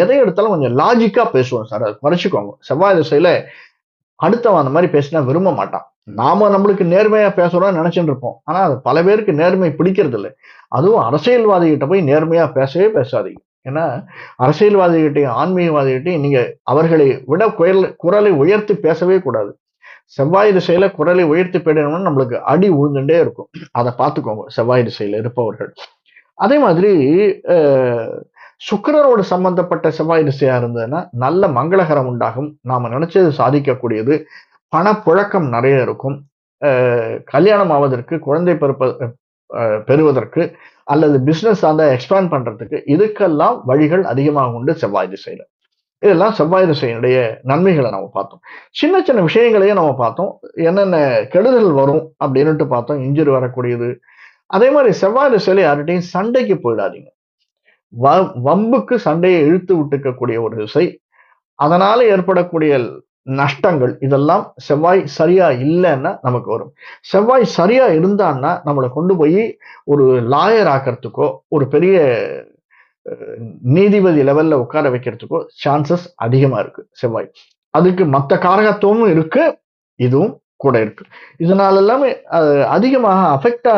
எதை எடுத்தாலும் கொஞ்சம் லாஜிக்கா பேசுவோம் சார். அத குறைச்சுக்கோங்க. செவ்வாய் திசையில அடுத்தவன் அந்த மாரி பேசினா விரும்ப மாட்டான். நாம நம்மளுக்கு நேர்மையா பேசுறோம்னு நெனச்சுட்டு இருப்போம். ஆனா, அது பல பேருக்கு நேர்மை பிடிக்கிறது இல்ல. அதுவும் அரசியல்வாதிகிட்ட போய் நேர்மையா பேசவே பேசாதீங்க. ஏன்னா, அரசியல்வாதிகிட்டயும், ஆன்மீகவாதிகிட்டயும் நீங்க அவர்களை விட குரலை உயர்த்தி பேசவே கூடாது. செவ்வாய் திசையில குரலை உயர்த்தி பேசணும்னா நம்மளுக்கு அடி விழுந்துட்டே இருக்கும். அத பார்த்துக்கோங்க, செவ்வாய் திசையில இருப்பவர்கள். அதே மாதிரி அ சுக்கிரனோடு சம்பந்தப்பட்ட செவ்வாய் திசையா இருந்ததுன்னா, நல்ல மங்களகரம் உண்டாகும். நாம நினைச்சது சாதிக்கக்கூடியது. பணப்புழக்கம் நெறைய இருக்கும். அ கல்யாணம் ஆவதற்கு, குழந்தை பெறுவதற்கு அல்லது பிசினஸ் சார்ந்த எக்ஸ்பேண்ட் பண்றதுக்கு, இதுக்கெல்லாம் வழிகள் அதிகமாக உண்டு செவ்வாய் திசையில. இதெல்லாம் செவ்வாய் திசையினுடைய நன்மைகள நம்ம பார்த்தோம். சின்ன சின்ன விஷயங்களையும் நம்ம பார்த்தோம். என்னென்ன கெடுதல் வரும் அப்படின்னுட்டு பார்த்தோம். இன்ஜுரி வரக்கூடியது. அதே மாரி செவ்வாய் திசையில யார்கிட்டயும் சண்டைக்கு போயிடாதீங்க. வ வம்புக்கு சண்டைய இழுத்து விட்டுக்கக்கூடிய ஒரு திசை. அதனால ஏற்படக்கூடிய நஷ்டங்கள் இதெல்லாம் செவ்வாய் சரியா இல்லன்னா நமக்கு வரும். செவ்வாய் சரியா இருந்தான்னா, நம்மள கொண்டு போயி ஒரு லாயர் ஆக்கறதுக்கோ, ஒரு பெரிய நீதிபதி லெவல்ல உட்கார வைக்கிறதுக்கோ சான்சஸ் அதிகமா இருக்கு செவ்வாய். அதுக்கு மத்த காரகத்துவமும் இருக்கு. இதுவும் கூட இருக்கு. இதனால எல்லாமே அதிகமாக அஃபெக்ட்